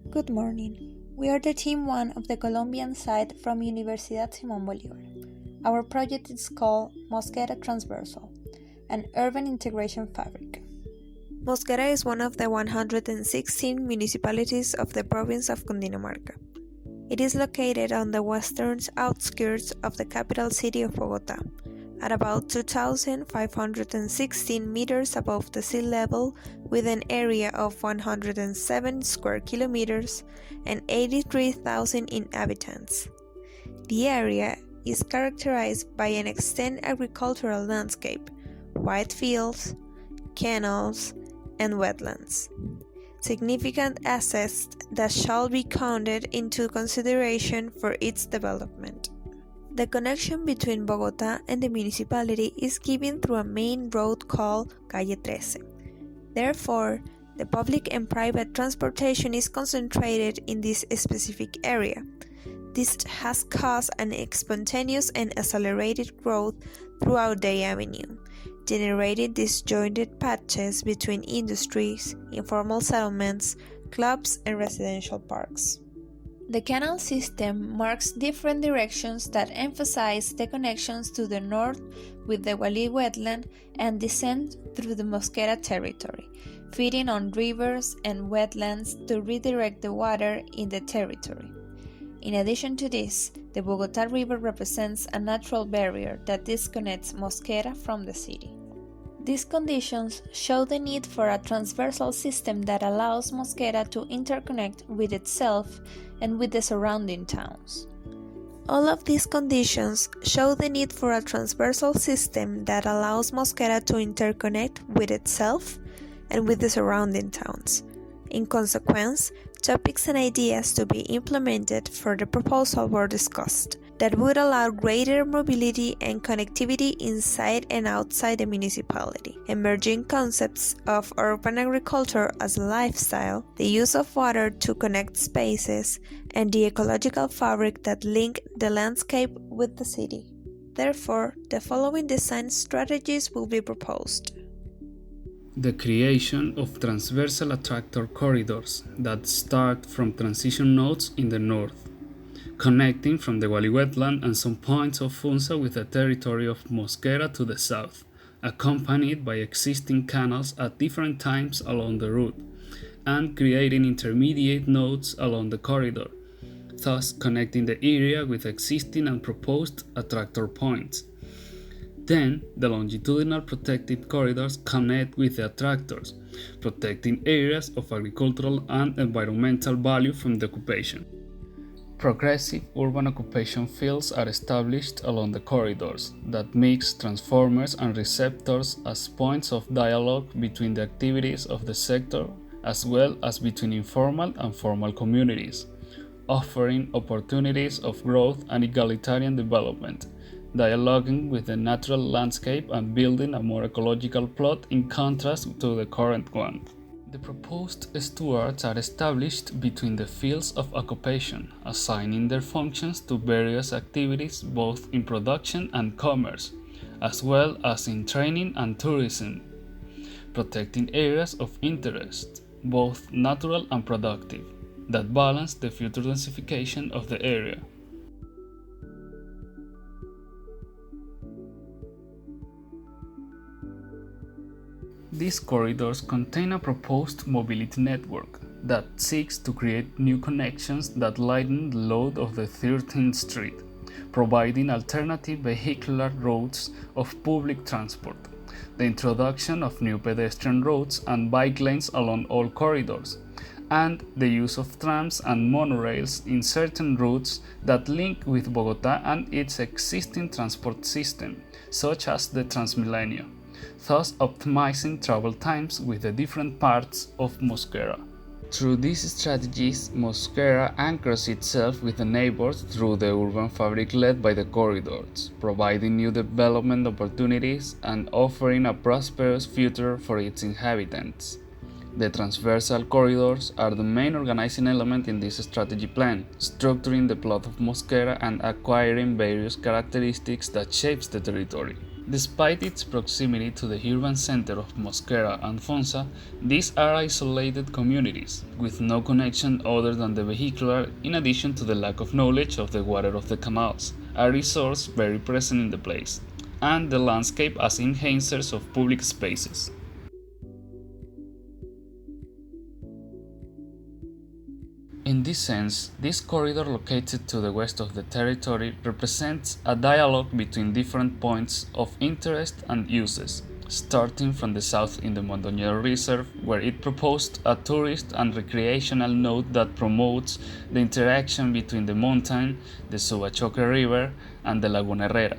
Good morning. We are the Team 1 of the Colombian side from Universidad Simón Bolívar. Our project is called Mosquera Transversal, an urban integration fabric. Mosquera is one of the 116 municipalities of the province of Cundinamarca. It is located on the western outskirts of the capital city of Bogotá, at about 2,516 meters above the sea level, with an area of 107 square kilometers and 83,000 inhabitants. The area is characterized by an extensive agricultural landscape, wide fields, canals, and wetlands. Significant assets that shall be counted into consideration for its development. The connection between Bogotá and the municipality is given through a main road called Calle 13. Therefore, the public and private transportation is concentrated in this specific area. This has caused an spontaneous and accelerated growth throughout the avenue, generating disjointed patches between industries, informal settlements, clubs, and residential parks. The canal system marks different directions that emphasize the connections to the north with the Wali wetland and descend through the Mosquera territory, feeding on rivers and wetlands to redirect the water in the territory. In addition to this, the Bogotá River represents a natural barrier that disconnects Mosquera from the city. These conditions show the need for a transversal system that allows Mosquera to interconnect with itself and with the surrounding towns. All of these conditions show the need for a transversal system that allows Mosquera to interconnect with itself and with the surrounding towns. In consequence, topics and ideas to be implemented for the proposal were discussed that would allow greater mobility and connectivity inside and outside the municipality. Emerging concepts of urban agriculture as a lifestyle, the use of water to connect spaces, and the ecological fabric that link the landscape with the city. Therefore, the following design strategies will be proposed. The creation of transversal attractor corridors that start from transition nodes in the north, connecting from the Wali wetland and some points of Funza with the territory of Mosquera to the south, accompanied by existing canals at different times along the route, and creating intermediate nodes along the corridor, thus connecting the area with existing and proposed attractor points. Then, the longitudinal protective corridors connect with the attractors, protecting areas of agricultural and environmental value from the occupation. Progressive urban occupation fields are established along the corridors that mix transformers and receptors as points of dialogue between the activities of the sector as well as between informal and formal communities, offering opportunities of growth and egalitarian development, dialoguing with the natural landscape and building a more ecological plot in contrast to the current one. The proposed stewards are established between the fields of occupation, assigning their functions to various activities both in production and commerce, as well as in training and tourism, protecting areas of interest, both natural and productive, that balance the future densification of the area. These corridors contain a proposed mobility network that seeks to create new connections that lighten the load of the 13th Street, providing alternative vehicular routes of public transport, the introduction of new pedestrian roads and bike lanes along all corridors, and the use of trams and monorails in certain routes that link with Bogotá and its existing transport system, such as the Transmilenio, thus optimizing travel times with the different parts of Mosquera. Through these strategies, Mosquera anchors itself with the neighbors through the urban fabric led by the corridors, providing new development opportunities and offering a prosperous future for its inhabitants. The transversal corridors are the main organizing element in this strategy plan, structuring the plot of Mosquera and acquiring various characteristics that shapes the territory. Despite its proximity to the urban center of Mosquera and Fonsa, these are isolated communities, with no connection other than the vehicular, in addition to the lack of knowledge of the water of the canals, a resource very present in the place, and the landscape as enhancers of public spaces. In this sense, this corridor located to the west of the territory represents a dialogue between different points of interest and uses, starting from the south in the Mondoñedo Reserve, where it proposed a tourist and recreational node that promotes the interaction between the mountain, the Subachoque River, and the Laguna Herrera.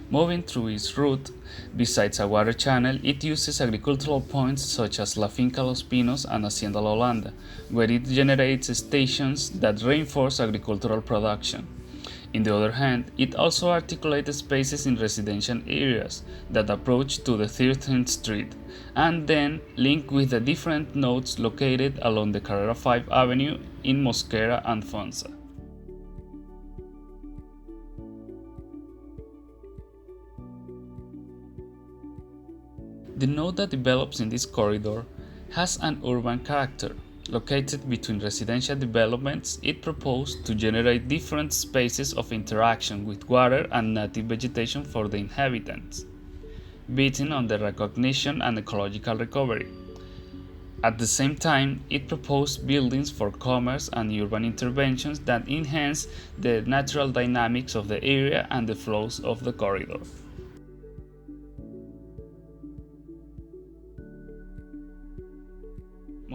Moving through its route, besides a water channel, it uses agricultural points such as La Finca Los Pinos and Hacienda La Holanda, where it generates stations that reinforce agricultural production. On the other hand, it also articulates spaces in residential areas that approach to the 13th Street, and then link with the different nodes located along the Carrera 5 Avenue in Mosquera and Fonsa. The node that develops in this corridor has an urban character. Located between residential developments, it proposed to generate different spaces of interaction with water and native vegetation for the inhabitants, betting on the recognition and ecological recovery. At the same time, it proposed buildings for commerce and urban interventions that enhance the natural dynamics of the area and the flows of the corridor.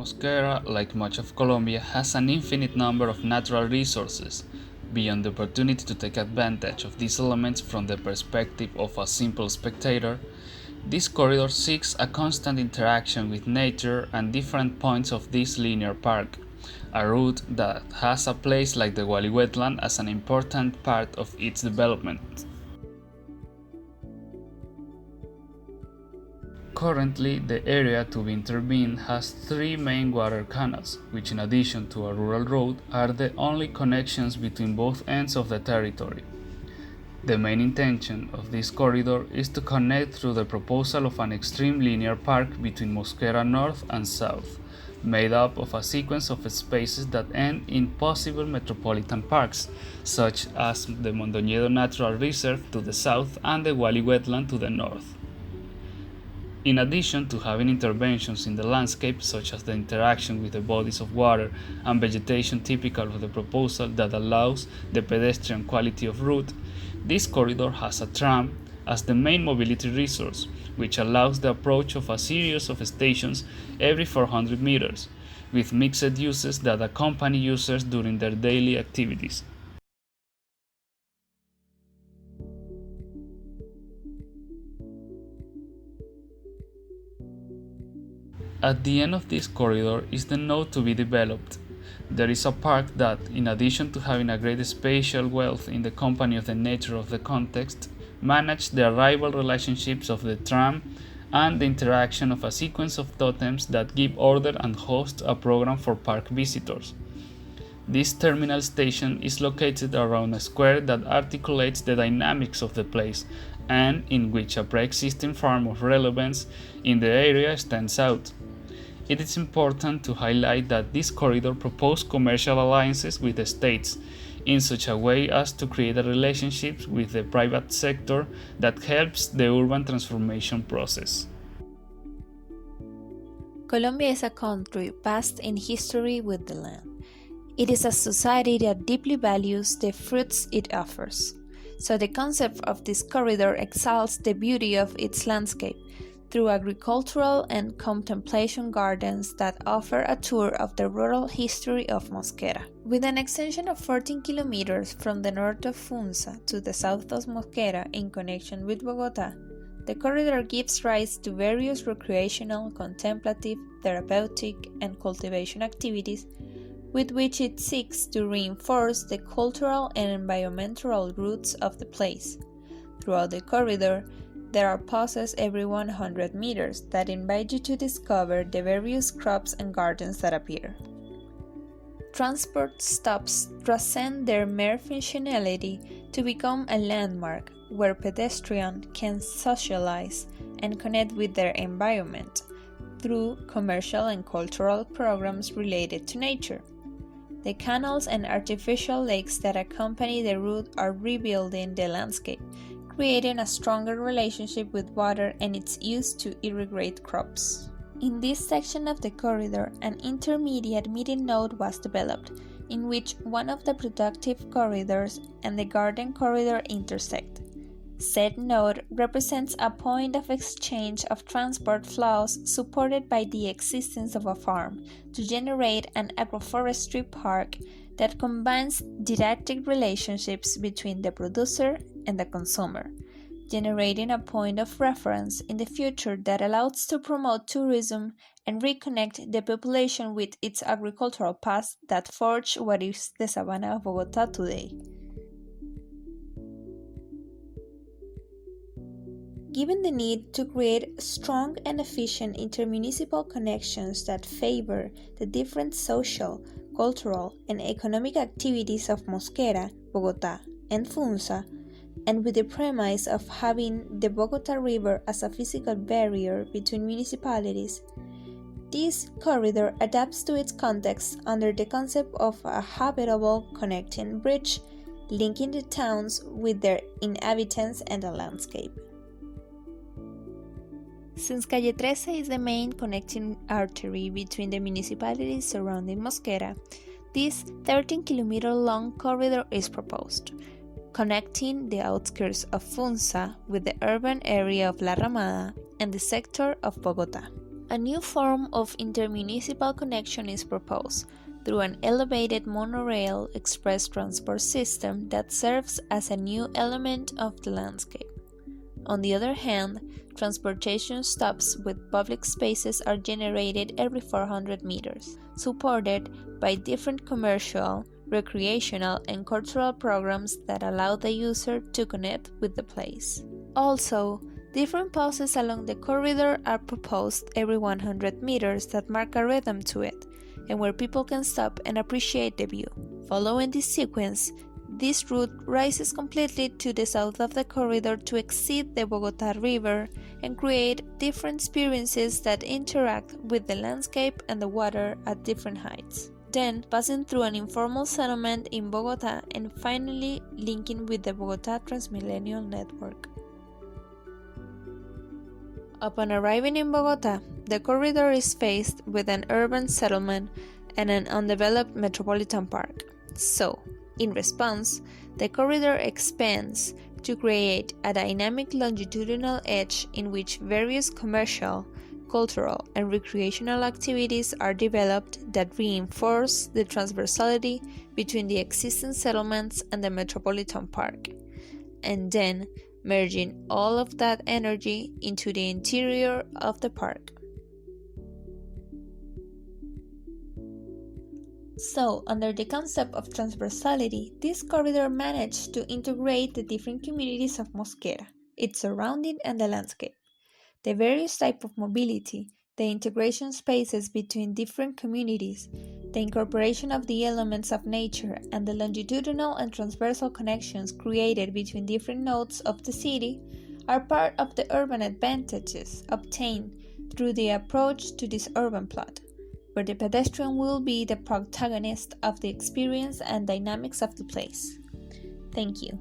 Mosquera, like much of Colombia, has an infinite number of natural resources. Beyond the opportunity to take advantage of these elements from the perspective of a simple spectator, this corridor seeks a constant interaction with nature and different points of this linear park, a route that has a place like the Wali wetland as an important part of its development. Currently, the area to be intervened has three main water canals, which in addition to a rural road are the only connections between both ends of the territory. The main intention of this corridor is to connect through the proposal of an extreme linear park between Mosquera North and South, made up of a sequence of spaces that end in possible metropolitan parks, such as the Mondoñedo Natural Reserve to the south and the Wali wetland to the north. In addition to having interventions in the landscape, such as the interaction with the bodies of water and vegetation typical of the proposal that allows the pedestrian quality of route, this corridor has a tram as the main mobility resource, which allows the approach of a series of stations every 400 meters, with mixed uses that accompany users during their daily activities. At the end of this corridor is the node to be developed. There is a park that, in addition to having a great spatial wealth in the company of the nature of the context, managed the arrival relationships of the tram and the interaction of a sequence of totems that give order and host a program for park visitors. This terminal station is located around a square that articulates the dynamics of the place and in which a pre-existing farm of relevance in the area stands out. It is important to highlight that this corridor proposed commercial alliances with the states in such a way as to create a relationship with the private sector that helps the urban transformation process. Colombia is a country vast in history with the land. It is a society that deeply values the fruits it offers. So the concept of this corridor exalts the beauty of its landscape through agricultural and contemplation gardens that offer a tour of the rural history of Mosquera. With an extension of 14 kilometers from the north of Funza to the south of Mosquera in connection with Bogota, the corridor gives rise to various recreational, contemplative, therapeutic, and cultivation activities with which it seeks to reinforce the cultural and environmental roots of the place. Throughout the corridor, there are pauses every 100 meters that invite you to discover the various crops and gardens that appear. Transport stops transcend their mere functionality to become a landmark where pedestrians can socialize and connect with their environment through commercial and cultural programs related to nature. The canals and artificial lakes that accompany the route are rebuilding the landscape, creating a stronger relationship with water and its use to irrigate crops. In this section of the corridor, an intermediate meeting node was developed, in which one of the productive corridors and the garden corridor intersect. Said node represents a point of exchange of transport flows supported by the existence of a farm to generate an agroforestry park that combines didactic relationships between the producer and the consumer, generating a point of reference in the future that allows to promote tourism and reconnect the population with its agricultural past that forged what is the Sabana of Bogotá today. Given the need to create strong and efficient intermunicipal connections that favor the different social, cultural, and economic activities of Mosquera, Bogotá, and Funza, and with the premise of having the Bogotá River as a physical barrier between municipalities, this corridor adapts to its context under the concept of a habitable connecting bridge linking the towns with their inhabitants and the landscape. Since Calle 13 is the main connecting artery between the municipalities surrounding Mosquera, this 13-kilometer-long corridor is proposed, connecting the outskirts of Funza with the urban area of La Ramada and the sector of Bogotá. A new form of intermunicipal connection is proposed through an elevated monorail express transport system that serves as a new element of the landscape. On the other hand, transportation stops with public spaces are generated every 400 meters, supported by different commercial, recreational, and cultural programs that allow the user to connect with the place. Also, different pauses along the corridor are proposed every 100 meters that mark a rhythm to it, and where people can stop and appreciate the view. Following this sequence, this route rises completely to the south of the corridor to exceed the Bogotá River and create different experiences that interact with the landscape and the water at different heights, then passing through an informal settlement in Bogotá and finally linking with the Bogotá Transmillennial Network. Upon arriving in Bogotá, the corridor is faced with an urban settlement and an undeveloped metropolitan park. So, in response, the corridor expands to create a dynamic longitudinal edge in which various commercial, cultural, and recreational activities are developed that reinforce the transversality between the existing settlements and the metropolitan park, and then merging all of that energy into the interior of the park. So, under the concept of transversality, this corridor managed to integrate the different communities of Mosquera, its surrounding, and the landscape. The various types of mobility, the integration spaces between different communities, the incorporation of the elements of nature, and the longitudinal and transversal connections created between different nodes of the city are part of the urban advantages obtained through the approach to this urban plot, where the pedestrian will be the protagonist of the experience and dynamics of the place. Thank you.